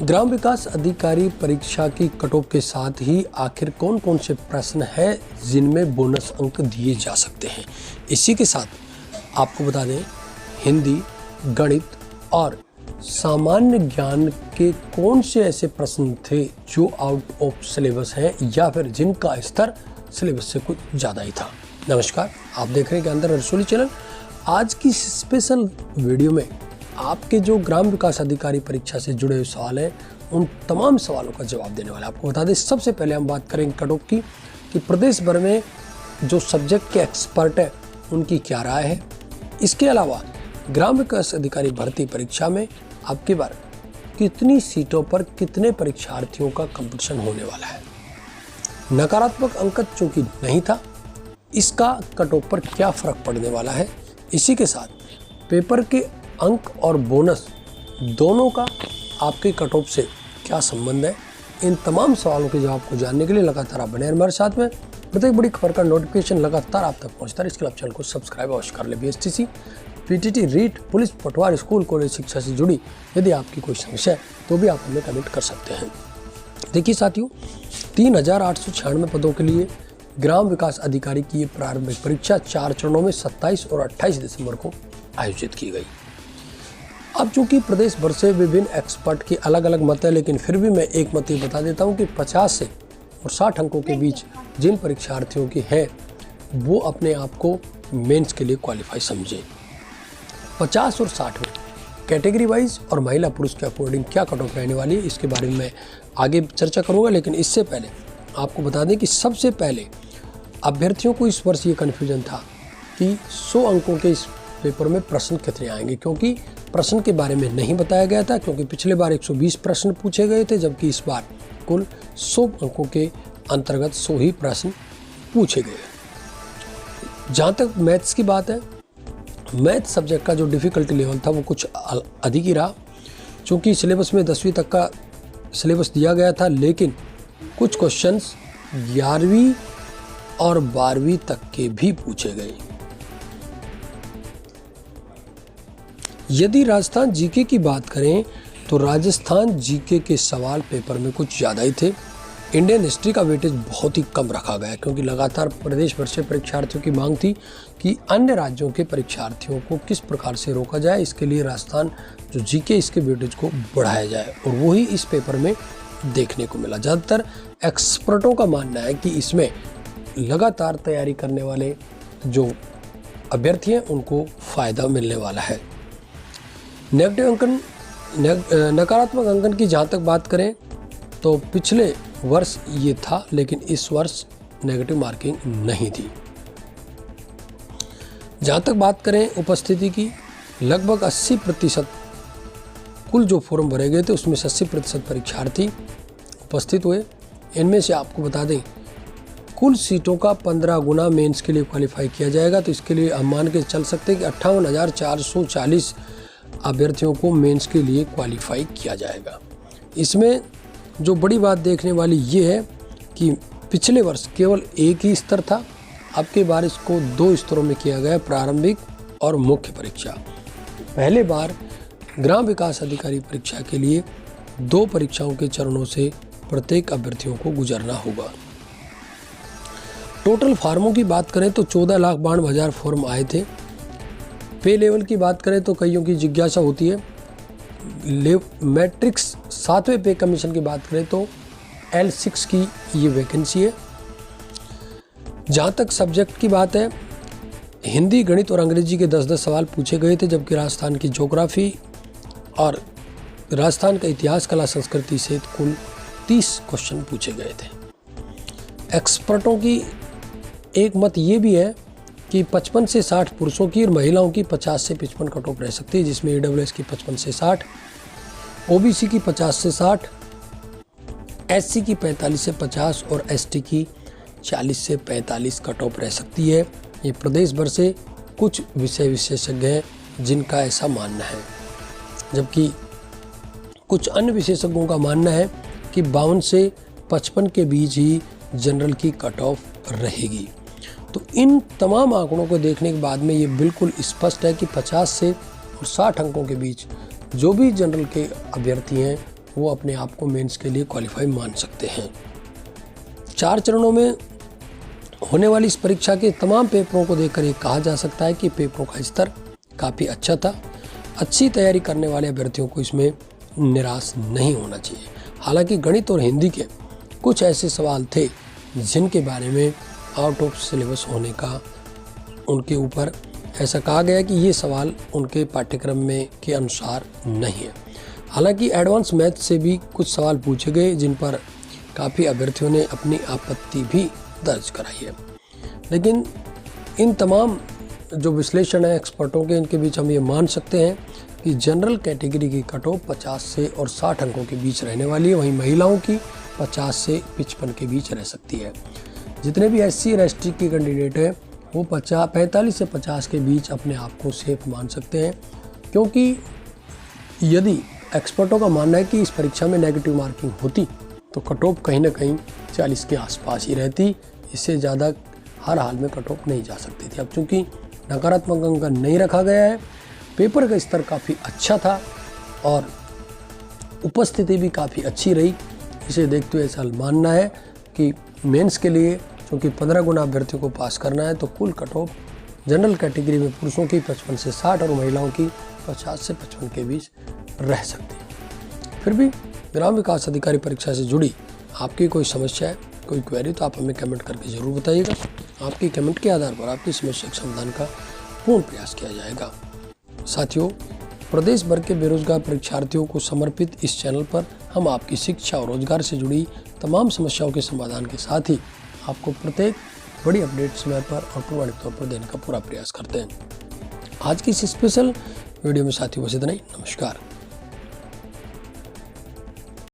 ग्राम विकास अधिकारी परीक्षा की कटऑफ के साथ ही आखिर कौन कौन से प्रश्न हैं जिनमें बोनस अंक दिए जा सकते हैं। इसी के साथ आपको बता दें, हिंदी, गणित और सामान्य ज्ञान के कौन से ऐसे प्रश्न थे जो आउट ऑफ सिलेबस हैं या फिर जिनका स्तर सिलेबस से कुछ ज़्यादा ही था। नमस्कार, आप देख रहे हैं ज्ञानधर रसोली चैनल। आज की स्पेशल वीडियो में आपके जो ग्राम विकास अधिकारी परीक्षा से जुड़े हुए सवाल हैं, उन तमाम सवालों का जवाब देने वाला आपको बता दें। सबसे पहले हम बात करेंगे कटऑफ की कि प्रदेश भर में जो सब्जेक्ट के एक्सपर्ट हैं उनकी क्या राय है। इसके अलावा ग्राम विकास अधिकारी भर्ती परीक्षा में आपकी बार कितनी सीटों पर कितने परीक्षार्थियों का कंपटीशन होने वाला है। नकारात्मक अंक चूंकि नहीं था, इसका कटऑफ पर क्या फर्क पड़ने वाला है। इसी के साथ पेपर के अंक और बोनस दोनों का आपके कटऑफ से क्या संबंध है। इन तमाम सवालों के जवाब को जानने के लिए लगातार आप बने हैं हमारे साथ में। प्रत्येक बड़ी खबर का नोटिफिकेशन लगातार आप तक पहुंचता है। इसके लिए आप चैनल को सब्सक्राइब अवश्य कर ले। बीएसटीसी, पीटीटी, रीट, पुलिस, पटवार, स्कूल, कॉलेज शिक्षा से जुड़ी यदि आपकी कोई समस्या है तो भी आप हमें कमेंट कर सकते हैं। देखिए साथियों, 3896 पदों के लिए ग्राम विकास अधिकारी की ये प्रारंभिक परीक्षा 4 चरणों में 27 और 28 दिसंबर को आयोजित की गई। अब चूंकि प्रदेश भर से विभिन्न एक्सपर्ट के अलग अलग मत है, लेकिन फिर भी मैं एक मत ये बता देता हूं कि 50 से और 60 अंकों के बीच जिन परीक्षार्थियों की है वो अपने आप को मेंस के लिए क्वालिफाई समझे। 50 और 60 में कैटेगरी वाइज और महिला पुरुष के अकॉर्डिंग क्या कट ऑफ रहने वाली है, इसके बारे में मैं आगे चर्चा करूंगा। लेकिन इससे पहले आपको बता दें कि सबसे पहले अभ्यर्थियों को इस वर्ष ये कन्फ्यूजन था कि 100 अंकों के इस पेपर में प्रश्न कितने आएंगे, क्योंकि प्रश्न के बारे में नहीं बताया गया था। क्योंकि पिछले बार 120 प्रश्न पूछे गए थे, जबकि इस बार कुल 100 अंकों के अंतर्गत 100 ही प्रश्न पूछे गए। जहाँ तक मैथ्स की बात है, मैथ सब्जेक्ट का जो डिफ़िकल्टी लेवल था वो कुछ अधिक ही रहा। चूँकि सिलेबस में 10वीं तक का सिलेबस दिया गया था, लेकिन कुछ क्वेश्चंस 11वीं और 12वीं तक के भी पूछे गए। यदि राजस्थान जीके की बात करें तो राजस्थान जीके के सवाल पेपर में कुछ ज़्यादा ही थे। इंडियन हिस्ट्री का वेटेज बहुत ही कम रखा गया, क्योंकि लगातार प्रदेश भर से परीक्षार्थियों की मांग थी कि अन्य राज्यों के परीक्षार्थियों को किस प्रकार से रोका जाए। इसके लिए राजस्थान जो जीके इसके वेटेज को बढ़ाया जाए, और वही इस पेपर में देखने को मिला। ज़्यादातर एक्सपर्टों का मानना है कि इसमें लगातार तैयारी करने वाले जो अभ्यर्थी हैं उनको फ़ायदा मिलने वाला है। नकारात्मक अंकन की जहाँ तक बात करें तो पिछले वर्ष ये था, लेकिन इस वर्ष नेगेटिव मार्किंग नहीं थी। जहाँ तक बात करें उपस्थिति की, लगभग 80% कुल जो फॉर्म भरे गए थे उसमें से 80% परीक्षार्थी उपस्थित हुए। इनमें से आपको बता दें कुल सीटों का 15 गुना मेंस के लिए क्वालिफाई किया जाएगा। तो इसके लिए हम मान के चल सकते हैं कि 58,440 अभ्यर्थियों को मेंस के लिए क्वालिफाई किया जाएगा। इसमें जो बड़ी बात देखने वाली ये है कि पिछले वर्ष केवल एक ही स्तर था, अब की बार इसको 2 स्तरों में किया गया, प्रारंभिक और मुख्य परीक्षा। पहले बार ग्राम विकास अधिकारी परीक्षा के लिए 2 परीक्षाओं के चरणों से प्रत्येक अभ्यर्थियों को गुजरना होगा। टोटल फार्मों की बात करें तो 14,92,000 फॉर्म आए थे। पे लेवल की बात करें तो कईयों की जिज्ञासा होती है। मैट्रिक्स 7वें पे कमीशन की बात करें तो L6 की ये वैकेंसी है। जहाँ तक सब्जेक्ट की बात है, हिंदी, गणित और अंग्रेजी के 10-10 सवाल पूछे गए थे, जबकि राजस्थान की ज्योग्राफी और राजस्थान का इतिहास, कला, संस्कृति से कुल 30 क्वेश्चन पूछे गए थे। एक्सपर्टों की एक मत ये भी है कि 55 से 60 पुरुषों की और महिलाओं की 50 से 55 कट ऑफ रह सकती है, जिसमें AWS की 55 से 60, OBC की 50 से 60, SC की 45 से 50 और ST की 40 से 45 कट ऑफ रह सकती है। ये प्रदेश भर से कुछ विषय विशेषज्ञ हैं जिनका ऐसा मानना है, जबकि कुछ अन्य विशेषज्ञों का मानना है कि 52 से 55 के बीच ही जनरल की कट ऑफ रहेगी। तो इन तमाम आंकड़ों को देखने के बाद में ये बिल्कुल स्पष्ट है कि 50 से और 60 अंकों के बीच जो भी जनरल के अभ्यर्थी हैं वो अपने आप को मेंस के लिए क्वालिफाई मान सकते हैं। 4 चरणों में होने वाली इस परीक्षा के तमाम पेपरों को देखकर ये कहा जा सकता है कि पेपरों का स्तर काफ़ी अच्छा था। अच्छी तैयारी करने वाले अभ्यर्थियों को इसमें निराश नहीं होना चाहिए। हालांकि गणित और हिंदी के कुछ ऐसे सवाल थे जिनके बारे में आउट ऑफ सिलेबस होने का उनके ऊपर ऐसा कहा गया कि ये सवाल उनके पाठ्यक्रम में के अनुसार नहीं है। हालांकि एडवांस मैथ से भी कुछ सवाल पूछे गए जिन पर काफ़ी अभ्यर्थियों ने अपनी आपत्ति भी दर्ज कराई है। लेकिन इन तमाम जो विश्लेषण है एक्सपर्टों के, इनके बीच हम ये मान सकते हैं कि जनरल कैटेगरी की कट ऑफ 50 से और 60 अंकों के बीच रहने वाली है। वहीं महिलाओं की 50 से 55 के बीच रह सकती है। जितने भी SC और ST के कैंडिडेट हैं वो 45 से 50 के बीच अपने आप को सेफ मान सकते हैं, क्योंकि यदि एक्सपर्टों का मानना है कि इस परीक्षा में नेगेटिव मार्किंग होती तो कट ऑफ कहीं ना कहीं 40 के आसपास ही रहती। इससे ज़्यादा हर हाल में कट ऑफ नहीं जा सकती थी। अब चूँकि नकारात्मक अंक नहीं रखा गया है, पेपर का स्तर काफ़ी अच्छा था और उपस्थिति भी काफ़ी अच्छी रही। इसे देखते हुए ऐसा मानना है कि मेंस के लिए क्योंकि 15 गुना अभ्यर्थियों को पास करना है तो कुल कट ऑफ जनरल कैटेगरी में पुरुषों की 55 से 60 और महिलाओं की 50 से 55 के बीच रह सकती है। फिर भी ग्राम विकास अधिकारी परीक्षा से जुड़ी आपकी कोई समस्या है, कोई क्वेरी, तो आप हमें कमेंट करके ज़रूर बताइएगा। आपकी कमेंट के आधार पर आपकी समस्या के समाधान का पूर्ण प्रयास किया जाएगा। साथियों, प्रदेश भर के बेरोजगार परीक्षार्थियों को समर्पित इस चैनल पर हम आपकी शिक्षा और रोजगार से जुड़ी तमाम समस्याओं के समाधान के साथ ही आपको प्रत्येक बड़ी अपडेट समय पर और प्रमाणित तौर पर देने का पूरा प्रयास करते हैं। आज की इस स्पेशल वीडियो में साथियों बस इतना ही। नमस्कार।